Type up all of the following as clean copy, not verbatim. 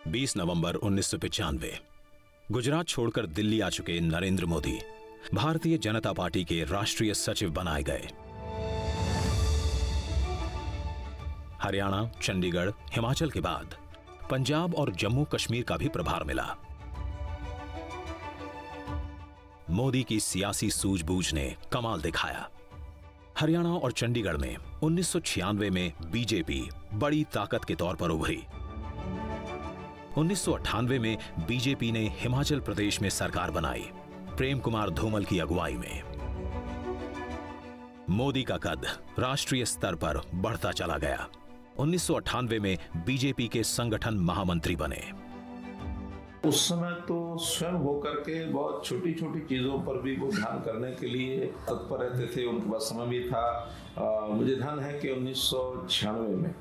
20 नवंबर 1995 गुजरात छोड़कर दिल्ली आ चुके नरेंद्र मोदी भारतीय जनता पार्टी के राष्ट्रीय सचिव बनाए गए। हरियाणा, चंडीगढ़, हिमाचल के बाद पंजाब और जम्मू कश्मीर का भी प्रभार मिला। मोदी की सियासी सूझबूझ ने कमाल दिखाया। हरियाणा और चंडीगढ़ में 1996 में बीजेपी बड़ी ताकत के तौर पर उभरी। 1998 में बीजेपी ने हिमाचल प्रदेश में सरकार बनाई, प्रेम कुमार धूमल की अगुवाई में। मोदी का कद राष्ट्रीय स्तर पर बढ़ता चला गया। 1998 में बीजेपी के संगठन महामंत्री बने। उस समय तो स्वयं होकर के बहुत छोटी छोटी चीजों पर भी वो ध्यान करने के लिए तत्पर रहते थे। उनके पास समय भी था। मुझे ध्यान है कि 1996 में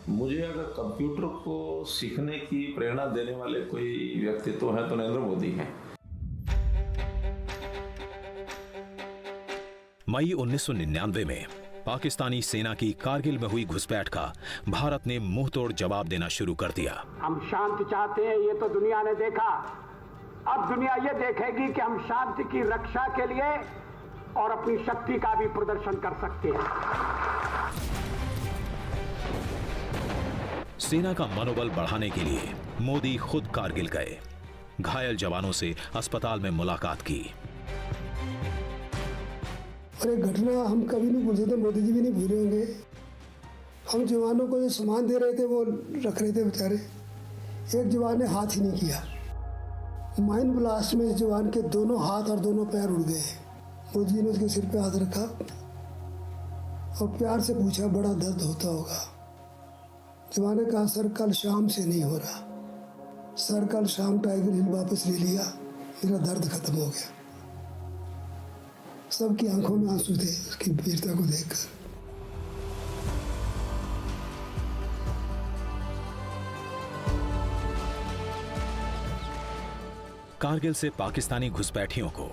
मुझे अगर कंप्यूटर को सीखने की प्रेरणा देने वाले कोई व्यक्तित्व है तो नरेंद्र मोदी हैं। मई 1999 में पाकिस्तानी सेना की कारगिल में हुई घुसपैठ का भारत ने मुंहतोड़ जवाब देना शुरू कर दिया। हम शांति चाहते हैं, ये तो दुनिया ने देखा। अब दुनिया ये देखेगी कि हम शांति की रक्षा के लिए और अपनी शक्ति का भी प्रदर्शन कर सकते हैं। सेना का मनोबल बढ़ाने के लिए मोदी खुद कारगिल गए, घायल जवानों से अस्पताल में मुलाकात की। और एक घटना हम कभी नहीं भूल सकते, मोदी जी भी नहीं भूले होंगे। हम जवानों को जो सामान दे रहे थे वो रख रहे थे बेचारे, एक जवान ने हाथ ही नहीं किया। माइन ब्लास्ट में इस जवान के दोनों हाथ और दोनों पैर उड़ गए। मोदी जी ने उसके सिर पे हाथ रखा और प्यार से पूछा, बड़ा दर्द होता होगा। जवान ने कहा, सर कल शाम से नहीं हो रहा, सर कल शाम टाइगर हिल वापस ले लिया, मेरा दर्द खत्म हो गया। सबकी आंखों में आंसू थे उसकी वीरता को देखकर। कारगिल से पाकिस्तानी घुसपैठियों को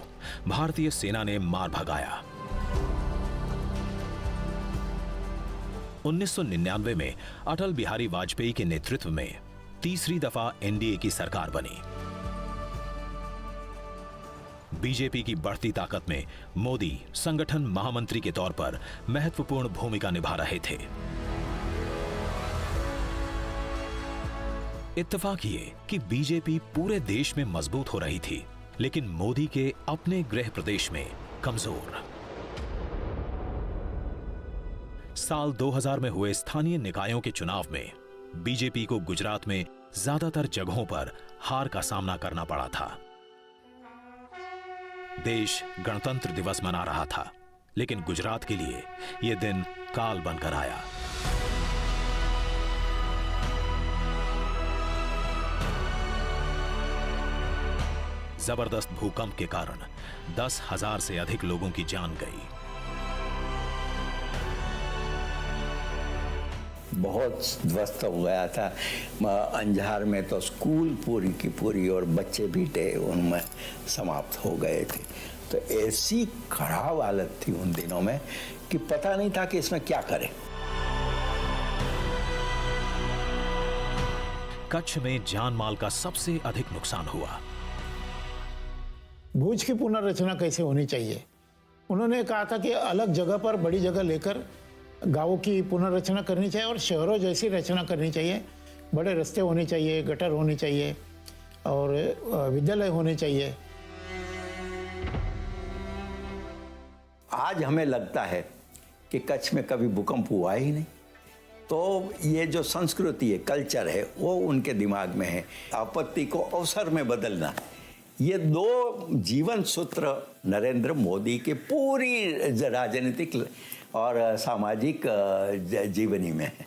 भारतीय सेना ने मार भगाया। 1999 में अटल बिहारी वाजपेयी के नेतृत्व में तीसरी दफा एनडीए की सरकार बनी। बीजेपी की बढ़ती ताकत में मोदी संगठन महामंत्री के तौर पर महत्वपूर्ण भूमिका निभा रहे थे। इत्तेफाक ये कि बीजेपी पूरे देश में मजबूत हो रही थी, लेकिन मोदी के अपने गृह प्रदेश में कमजोर। साल 2000 में हुए स्थानीय निकायों के चुनाव में बीजेपी को गुजरात में ज्यादातर जगहों पर हार का सामना करना पड़ा था। देश गणतंत्र दिवस मना रहा था, लेकिन गुजरात के लिए यह दिन काल बनकर आया। जबरदस्त भूकंप के कारण 10,000 से अधिक लोगों की जान गई। बहुत ध्वस्त हो गया था। अंजार में तो स्कूल पूरी की पूरी और बच्चे भी थे उनमें समाप्त हो गए थे। तो ऐसी खराब हालत थी उन दिनों में कि पता नहीं था कि इसमें क्या करें। कच्छ में जान माल का सबसे अधिक नुकसान हुआ। भुज की पुनर्रचना कैसे होनी चाहिए, उन्होंने कहा था कि अलग जगह पर बड़ी जगह लेकर गांवों की पुनर्रचना करनी चाहिए और शहरों जैसी रचना करनी चाहिए। बड़े रास्ते होने चाहिए, गटर होनी चाहिए और विद्यालय होने चाहिए। आज हमें लगता है कि कच्छ में कभी भूकंप हुआ ही नहीं। तो ये जो संस्कृति है, कल्चर है, वो उनके दिमाग में है। आपत्ति को अवसर में बदलना, ये दो जीवन सूत्र नरेंद्र मोदी के पूरी राजनीतिक और सामाजिक जीवनी में है।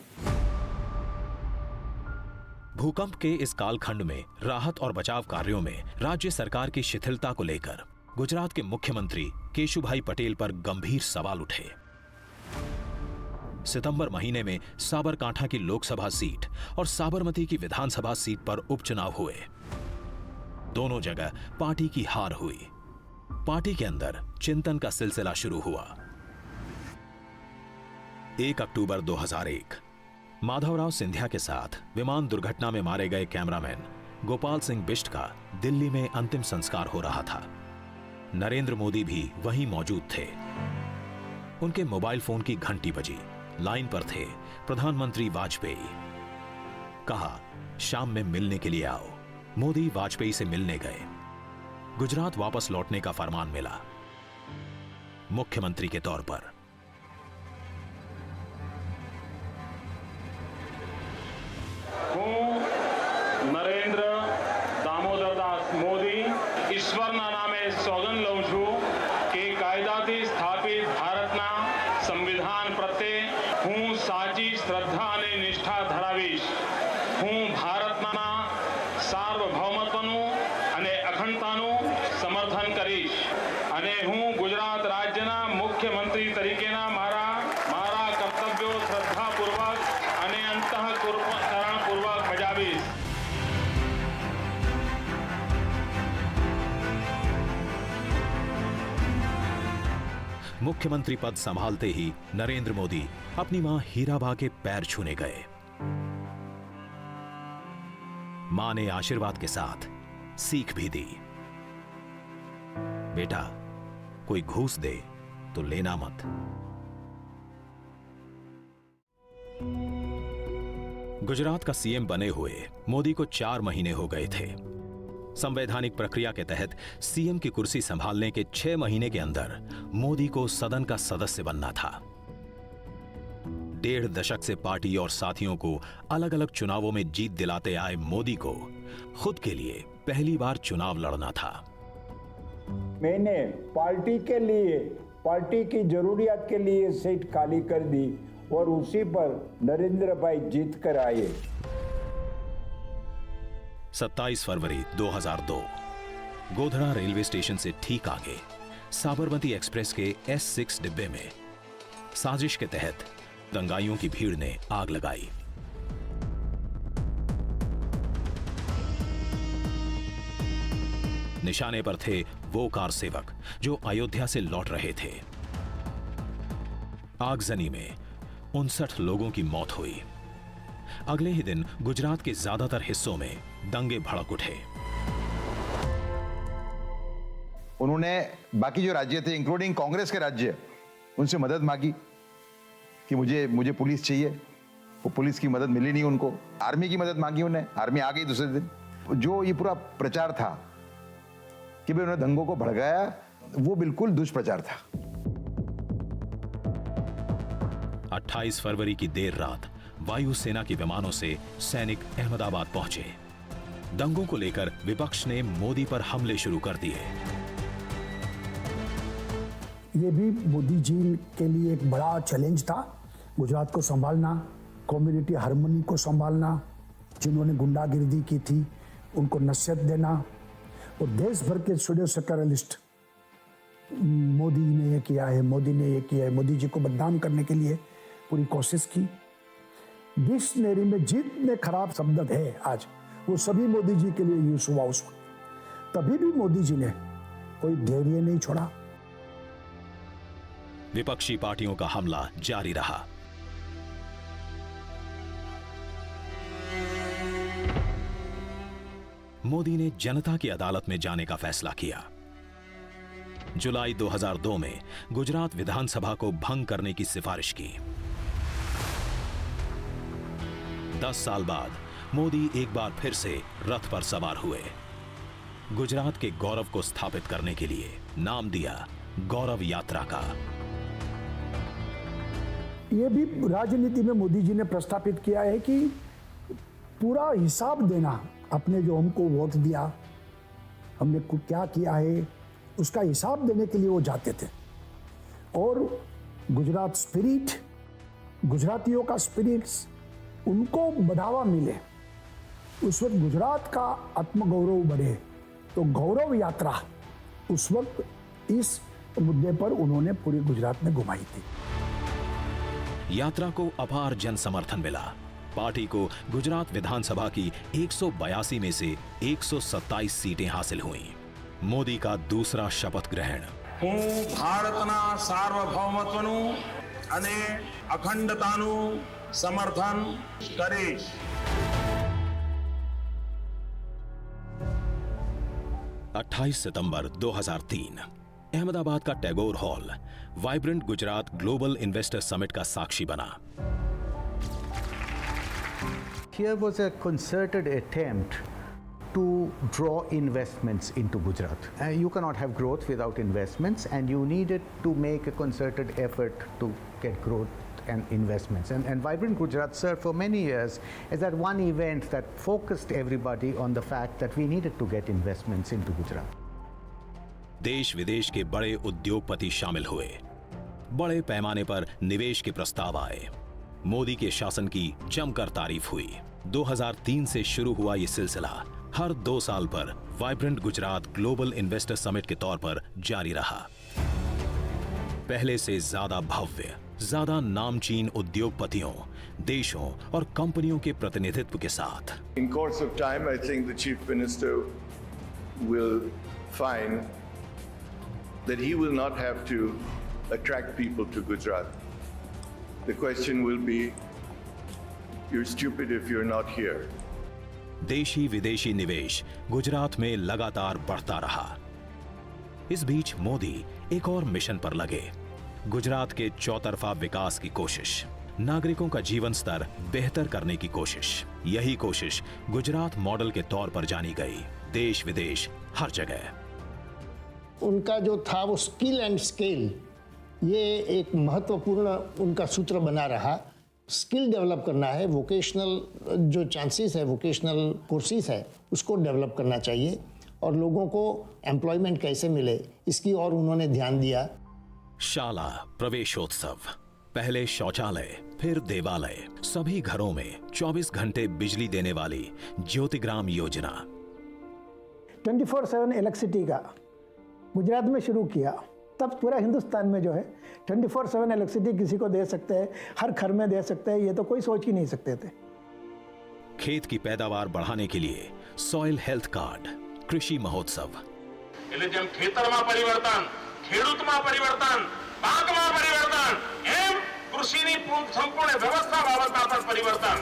भूकंप के इस कालखंड में राहत और बचाव कार्यों में राज्य सरकार की शिथिलता को लेकर गुजरात के मुख्यमंत्री केशुभाई पटेल पर गंभीर सवाल उठे। सितंबर महीने में साबरकांठा की लोकसभा सीट और साबरमती की विधानसभा सीट पर उपचुनाव हुए। दोनों जगह पार्टी की हार हुई। पार्टी के अंदर चिंतन का सिलसिला शुरू हुआ। 1 अक्टूबर 2001 माधवराव सिंधिया के साथ विमान दुर्घटना में मारे गए कैमरामैन गोपाल सिंह बिष्ट का दिल्ली में अंतिम संस्कार हो रहा था। नरेंद्र मोदी भी वहीं मौजूद थे। उनके मोबाइल फोन की घंटी बजी। लाइन पर थे प्रधानमंत्री वाजपेयी। कहा, शाम में मिलने के लिए आओ। मोदी वाजपेयी से मिलने गए। गुजरात वापस लौटने का फरमान मिला, मुख्यमंत्री के तौर पर। નરેન્દ્ર દામોદરદાસ મોદી ઈશ્વરના નામે સોગંદ લઉં છું કે કાયદાથી સ્થાપિત ભારતના સંવિધાન પ્રત્યે હું સાચી શ્રદ્ધા અને નિષ્ઠા ધરાવીશ। હું ભારતના સાર્વભૌમત્વનું અને અખંડતાનું સમર્થન કરીશ અને હું ગુજરાત રાજ્યના મુખ્યમંત્રી તરીકેના મારા કર્તવ્યો શ્રદ્ધાપૂર્વક અને અંતઃકરણપૂર્વક બજાવીશ। मुख्यमंत्री पद संभालते ही नरेंद्र मोदी अपनी मां हीराबा के पैर छूने गए। मां ने आशीर्वाद के साथ सीख भी दी, बेटा कोई घूस दे तो लेना मत। गुजरात का सीएम बने हुए मोदी को 4 महीने हो गए थे। संवैधानिक प्रक्रिया के तहत सीएम की कुर्सी संभालने के 6 महीने के अंदर मोदी को सदन का सदस्य बनना था। 1.5 दशक से पार्टी और साथियों को अलग अलग चुनावों में जीत दिलाते आए मोदी को खुद के लिए पहली बार चुनाव लड़ना था। मैंने पार्टी के लिए, पार्टी की जरूरियात के लिए सीट खाली कर दी और उसी पर नरेंद्र भाई जीत कर आए। 27 फरवरी 2002 गोधरा रेलवे स्टेशन से ठीक आगे साबरमती एक्सप्रेस के S6 डिब्बे में साजिश के तहत दंगाइयों की भीड़ ने आग लगाई। निशाने पर थे वो कार सेवक जो अयोध्या से लौट रहे थे। आगजनी में 59 लोगों की मौत हुई। अगले ही दिन गुजरात के ज्यादातर हिस्सों में दंगे भड़क उठे। उन्होंने बाकी जो राज्य थे इंक्लूडिंग कांग्रेस के राज्य, उनसे मदद मांगी कि मुझे पुलिस चाहिए। वो पुलिस की मदद मिली नहीं उनको। आर्मी की मदद मांगी उन्हें, आर्मी आ गई दूसरे दिन। जो ये पूरा प्रचार था कि भाई उन्होंने दंगों को भड़काया, वो बिल्कुल दुष्प्रचार था। 28 फरवरी की देर रात वायुसेना के विमानों से सैनिक अहमदाबाद पहुंचे। दंगों को लेकर विपक्ष ने मोदी पर हमले शुरू कर दिए। ये भी मोदी जी के लिए एक बड़ा चैलेंज था, गुजरात को संभालना, कम्युनिटी हार्मनी को संभालना, जिन्होंने गुंडागिर्दी की थी उनको नसीहत देना, और देश भर के सूडो सेक्युलरिस्ट मोदी ने ये किया है, मोदी ने ये किया है, मोदी जी को बदनाम करने के लिए पूरी कोशिश की। डिक्शनरी में जितने खराब शब्द है आज, वो सभी मोदी जी के लिए यूज हुआ उस वक्त। तभी भी मोदी जी ने कोई धैर्य नहीं छोड़ा। विपक्षी पार्टियों का हमला जारी रहा। मोदी ने जनता की अदालत में जाने का फैसला किया। जुलाई 2002 में गुजरात विधानसभा को भंग करने की सिफारिश की। 10 साल बाद मोदी एक बार फिर से रथ पर सवार हुए। गुजरात के गौरव को स्थापित करने के लिए नाम दिया गौरव यात्रा का। ये भी राजनीति में मोदी जी ने प्रस्तापित किया है कि पूरा हिसाब देना, अपने जो हमको वोट दिया, हमने क्या किया है, उसका हिसाब देने के लिए वो जाते थे। और गुजरात स्पिरिट, गुजरातियों का स्पिरिट्स, उनको बढ़ावा मिले, उस वक्त गुजरात का आत्मगौरव बढ़े, तो गौरव यात्रा उस वक्त इस मुद्दे पर उन्होंने पूरे गुजरात में घुमाई थी। यात्रा को अपार जन समर्थन मिला। पार्टी को गुजरात विधानसभा की 182 में से 127 सीटें हासिल हुईं। मोदी का दूसरा शपथ ग्रहण। હું ભારતના સાર્વભૌમત્વનું અને અખંડતાનું समर्थन કરીશ। सितंबर 2003 अहमदाबाद का Tagore hall vibrant Gujarat global investor summit का साक्षी बना। Here was a concerted attempt to draw investments into Gujarat. You cannot have growth without investments, and you needed to make a concerted effort to get growth and investments. And Vibrant Gujarat served for many years as that one event that focused everybody on the fact that we needed to get investments into Gujarat. देश विदेश के बड़े उद्योगपति शामिल हुए, बड़े पैमाने पर निवेश के प्रस्ताव आए। मोदी के शासन की जमकर तारीफ हुई। 2003 से शुरू हुआ ये सिलसिला हर 2 साल पर vibrant Gujarat global investor summit के तौर पर जारी रहा। पहले से ज्यादा भव्य, ज्यादा नामचीन उद्योगपतियों, देशों और कंपनियों के प्रतिनिधित्व के साथ। In course of time, I think the Chief Minister will find that he will not have to attract people to Gujarat. The question will be, you're stupid if you're not here. देशी विदेशी निवेश गुजरात में लगातार बढ़ता रहा। इस बीच मोदी एक और मिशन पर लगे, गुजरात के चौतरफा विकास की कोशिश, नागरिकों का जीवन स्तर बेहतर करने की कोशिश। यही कोशिश गुजरात मॉडल के तौर पर जानी गई, देश विदेश हर जगह। उनका जो था वो स्किल एंड स्केल, ये एक महत्वपूर्ण उनका सूत्र बना रहा। स्किल डेवलप करना है, वोकेशनल जो चांसेस है, वोकेशनल कोर्सेज है, उसको डेवलप करना चाहिए और लोगों को एम्प्लॉयमेंट कैसे मिले, इसकी और उन्होंने ध्यान दिया। शाला प्रवेशोत्सव, पहले शौचालय, फिर देवालय, सभी घरों में 24 घंटे बिजली देने वाली ज्योतिग्राम योजना। 24/7 इलेक्ट्रिसिटी का गुजरात में शुरू किया, तब पूरा हिंदुस्तान में जो है 24/7 इलेक्ट्रिसिटी किसी को दे सकते हैं, हर घर में दे सकते हैं, ये तो कोई सोच ही नहीं सकते थे। खेत की पैदावार बढ़ाने के लिए सॉइल हेल्थ कार्ड, कृषि महोत्सव। એટલે જેમ ખેતરમાં પરિવર્તન, ખેડૂતમાં પરિવર્તન, પાકમાં પરિવર્તન, એમ કૃષિની સંપૂર્ણ વ્યવસ્થા બાબતમાં પણ પરિવર્તન।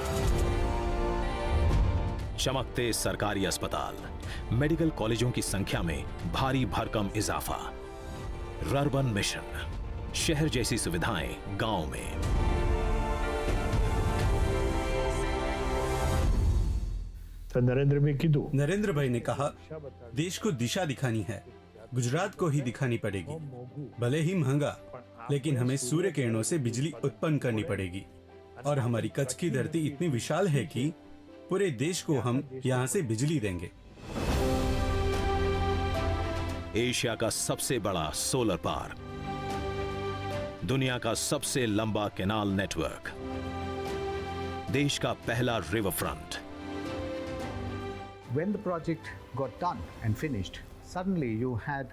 चमकते सरकारी अस्पताल, मेडिकल कॉलेजों की संख्या में भारी भरकम इजाफा। रर्बन मिशन, शहर जैसी सुविधाएं गांव में। तो नरेंद्र भाई कीधु, नरेंद्र भाई ने कहा, देश को दिशा दिखानी है, गुजरात को ही दिखानी पड़ेगी। भले ही महंगा, लेकिन हमें सूर्य किरणों से बिजली उत्पन्न करनी पड़ेगी। और हमारी कच्छ की धरती इतनी विशाल है कि पूरे देश को हम यहाँ से बिजली देंगे। एशिया का सबसे बड़ा सोलर पार्क, दुनिया का सबसे लंबा कैनाल नेटवर्क, देश का पहला river front. When the project got done and finished, suddenly you had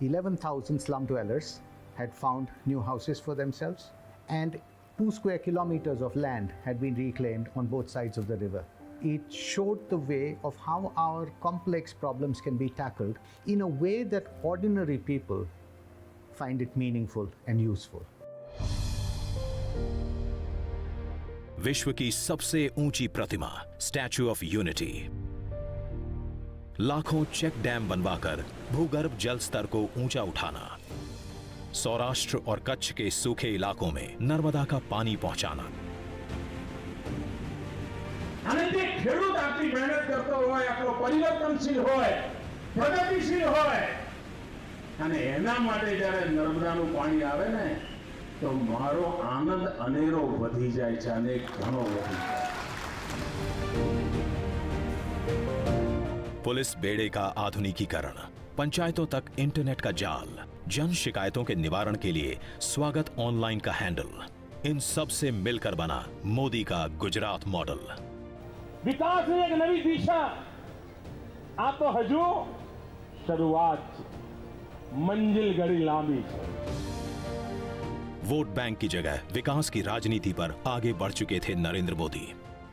11,000 slum dwellers had found new houses for themselves, and 2 square kilometers of land had been reclaimed on both sides of the river. It showed the way of how our complex problems can be tackled in a way that ordinary people find it meaningful and useful. विश्व की सबसे ऊंची प्रतिमा, statue of unity. लाखों check dam बनवाकर भूगर्भ जल स्तर को ऊंचा उठाना, सौराष्ट्र और कच्छ के सूखे इलाकों में नर्मदा का पानी पहुंचाना। અને જે ખેડૂત આટલી મહેનત કરતો હોય, આપણો પરિવર્તનશીલ હોય, પ્રગતિશીલ હોય, અને એના માટે જ્યારે નર્મદાનું પાણી આવે ને, તો મારો આનંદ અનેરો વધી જાય છે, અને ઘણો વધી જાય। पुलिस बेड़े का आधुनिकीकरण, पंचायतों तक इंटरनेट का जाल, जन शिकायतों के निवारण के लिए स्वागत ऑनलाइन का हैंडल, इन सब से मिलकर बना मोदी का गुजरात मॉडल। विकास ની એક નવી દિશા, આ તો હજુ શરૂઆત છે, મંજિલ ઘણી લાંબી છે। वोट बैंक की जगह विकास की राजनीति पर आगे बढ़ चुके थे नरेंद्र मोदी,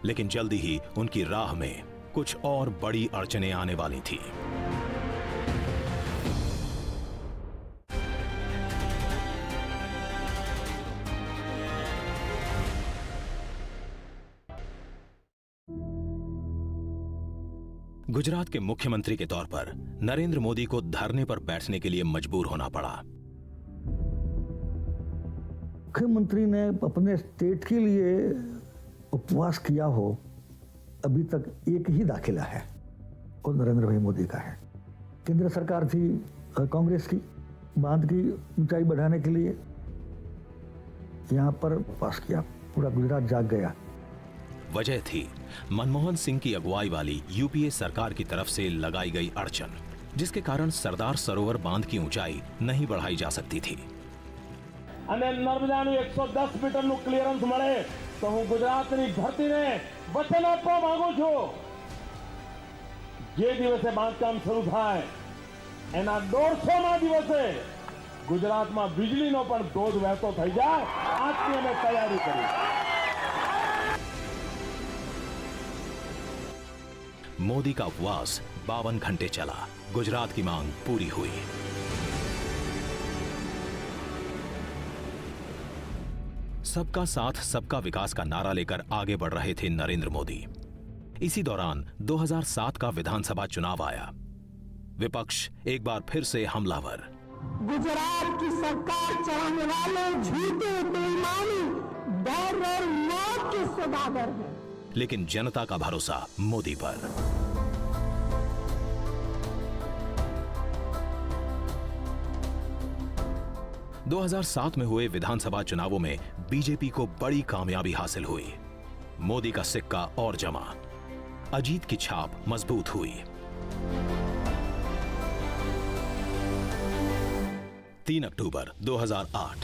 लेकिन जल्दी ही उनकी राह में कुछ और बड़ी अड़चनें आने वाली थी। गुजरात के मुख्यमंत्री के तौर पर नरेंद्र मोदी को धरने पर बैठने के लिए मजबूर होना पड़ा। मुख्यमंत्री ने अपने स्टेट के लिए उपवास किया हो, अभी तक एक ही दाखिला है और नरेंद्र भाई मोदी का है। केंद्र सरकार थी कांग्रेस की, बांध की ऊंचाई बढ़ाने के लिए यहां पर उपवास किया, पूरा गुजरात जाग गया। वजह थी मनमोहन सिंह की अगुवाई वाली यूपीए सरकार की तरफ से लगाई गई अड़चन, जिसके कारण सरदार सरोवर बांध की ऊंचाई नहीं बढ़ाई जा सकती थी। અને નર્મદાનું 110 મીટરનું ક્લિયરન્સ મળે તો હું ગુજરાતની ધરતીને વચન આપવા માંગુ છું, જે દિવસે બાંધકામ શરૂ થાય એના 150મા દિવસે ગુજરાતમાં વીજળીનો પણ ધોધ વહેતો થઈ જાય, આજથી અમે તૈયારી કરી। मोदी का उपवास 52 घंटे चला, गुजरात की मांग पूरी हुई। सबका साथ सबका विकास का नारा लेकर आगे बढ़ रहे थे नरेंद्र मोदी। इसी दौरान 2007 का विधानसभा चुनाव आया। विपक्ष एक बार फिर से हमलावर। गुजरात की सरकार चलाने वाले झूठे, बेईमानी, डर और मौत के सौदागर हैं। लेकिन जनता का भरोसा मोदी पर। – 2007 में हुए विधानसभा चुनावों में बीजेपी को बड़ी कामयाबी हासिल हुई। मोदी का सिक्का और जमा, अजीत की छाप मजबूत हुई। 3 अक्टूबर 2008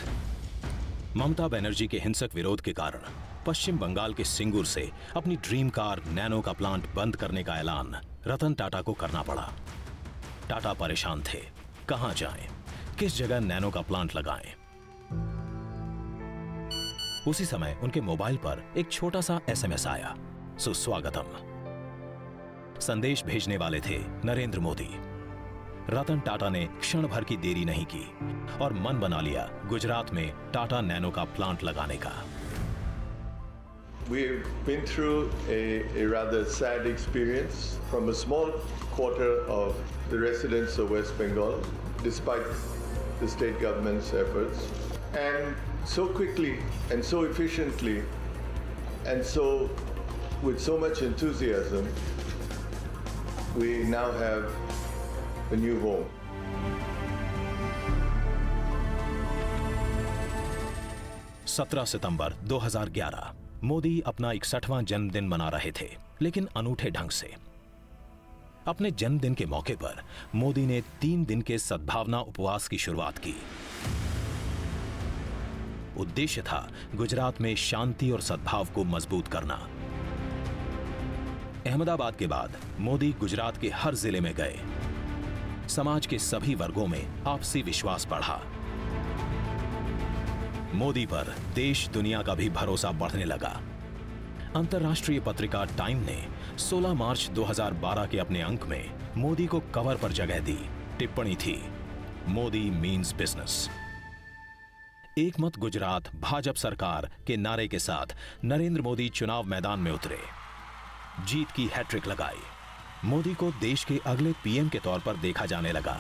ममता बनर्जी के हिंसक विरोध के कारण पश्चिम बंगाल के सिंगूर से अपनी ड्रीम कार नैनो का प्लांट बंद करने का ऐलान रतन टाटा को करना पड़ा। टाटा परेशान थे, कहां जाएं, किस जगह नैनो का प्लांट लगाएं। उसी समय उनके मोबाइल पर एक छोटा सा एसएमएस आया, सुस्वागतम। संदेश भेजने वाले थे नरेंद्र मोदी। रतन टाटा ने क्षण भर की देरी नहीं की और मन बना लिया गुजरात में टाटा नैनो का प्लांट लगाने का। We've been through a rather sad experience from a small quarter of the residents of West Bengal, despite the state government's efforts, and so quickly and so efficiently and so with so much enthusiasm, we now have a new home. – 17 सितंबर 2011 मोदी अपना 61वां जन्मदिन मना रहे थे, लेकिन अनूठे ढंग से। अपने जन्मदिन के मौके पर मोदी ने 3 दिन के सद्भावना उपवास की शुरुआत की। उद्देश्य था गुजरात में शांति और सद्भाव को मजबूत करना। अहमदाबाद के बाद मोदी गुजरात के हर जिले में गए। समाज के सभी वर्गों में आपसी विश्वास बढ़ा। मोदी पर देश दुनिया का भी भरोसा बढ़ने लगा। अंतर्राष्ट्रीय पत्रिका टाइम ने 16 मार्च 2012 के अपने अंक में मोदी को कवर पर जगह दी। टिप्पणी थी, मोदी मीन्स बिजनेस। एक मत गुजरात भाजपा सरकार के नारे के साथ नरेंद्र मोदी चुनाव मैदान में उतरे, जीत की हैट्रिक लगाई। मोदी को देश के अगले पीएम के तौर पर देखा जाने लगा।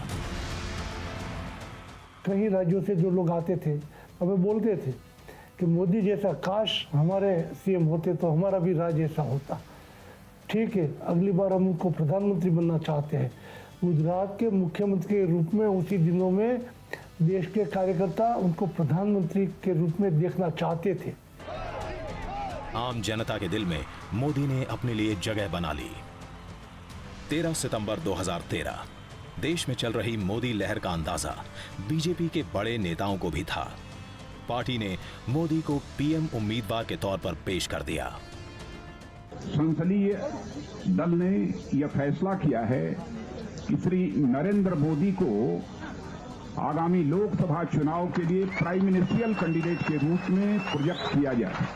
कई राज्यों से जो लोग आते थे हमें बोलते थे कि मोदी जैसा काश हमारे सीएम होते तो हमारा भी राज्य ऐसा होता। ठीक है, अगली बार हम उनको प्रधानमंत्री बनना चाहते हैं। गुजरात के मुख्यमंत्री के रूप में उसी दिनों में देश के कार्यकर्ता उनको प्रधानमंत्री के रूप में देखना चाहते थे। आम जनता के दिल में मोदी ने अपने लिए जगह बना ली। 13 सितंबर 2013 देश में चल रही मोदी लहर का अंदाजा बीजेपी के बड़े नेताओं को भी था। पार्टी ने मोदी को पीएम उम्मीदवार के तौर पर पेश कर दिया। संसदीय दल ने यह फैसला किया है कि श्री नरेंद्र मोदी को आगामी लोकसभा चुनाव के लिए प्राइम मिनिस्ट्रियल कैंडिडेट के रूप में प्रोजेक्ट किया जाए।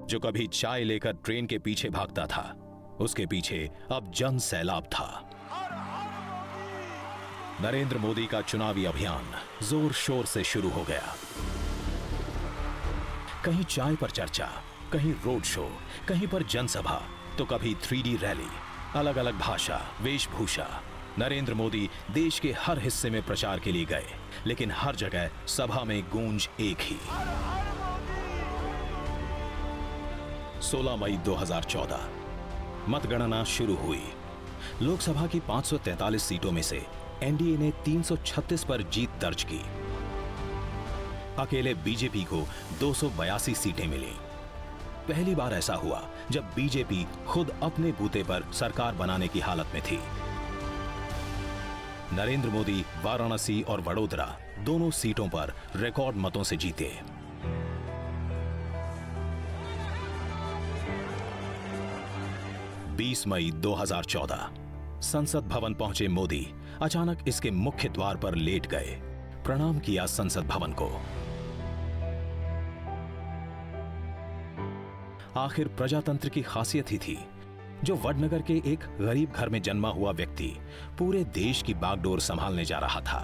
जो कभी चाय लेकर ट्रेन के पीछे भागता था, उसके पीछे अब जन सैलाब था। नरेंद्र मोदी का चुनावी अभियान जोर शोर से शुरू हो गया। कहीं चाय पर चर्चा, कहीं रोड शो, कहीं पर जनसभा, तो कभी 3D रैली, अलग अलग भाषा, वेशभूषा। नरेंद्र मोदी देश के हर हिस्से में प्रचार के लिए गए, लेकिन हर जगह सभा में गूंज एक ही। 16 मई 2014 मतगणना शुरू हुई। लोकसभा की 543 सीटों में से एनडीए ने 336 पर जीत दर्ज की। अकेले बीजेपी को 282 सीटें मिली। पहली बार ऐसा हुआ जब बीजेपी खुद अपने बूते पर सरकार बनाने की हालत में थी। नरेंद्र मोदी वाराणसी और वडोदरा दोनों सीटों पर रिकॉर्ड मतों से जीते। बीस मई 2014 संसद भवन पहुंचे मोदी अचानक इसके मुख्य द्वार पर लेट गए, प्रणाम किया संसद भवन को। आखिर प्रजातंत्र की खासियत ही थी। जो वडनगर के एक गरीब घर में जन्मा हुआ व्यक्ति पूरे देश की बागडोर संभालने जा रहा था।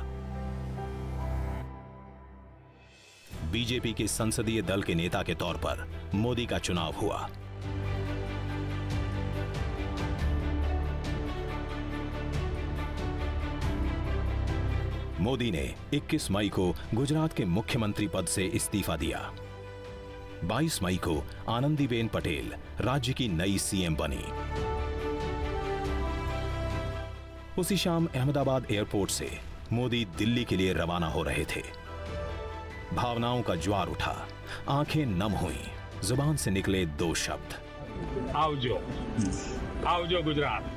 बीजेपी के संसदीय दल के नेता के तौर पर मोदी का चुनाव हुआ। मोदी ने 21 मई को गुजरात के मुख्यमंत्री पद से इस्तीफा दिया। 22 मई को आनंदीबेन पटेल राज्य की नई सीएम बनी। उसी शाम अहमदाबाद एयरपोर्ट से मोदी दिल्ली के लिए रवाना हो रहे थे। भावनाओं का ज्वार उठा, आंखें नम हुईं, जुबान से निकले दो शब्द, आवजो, आवजो गुजरात।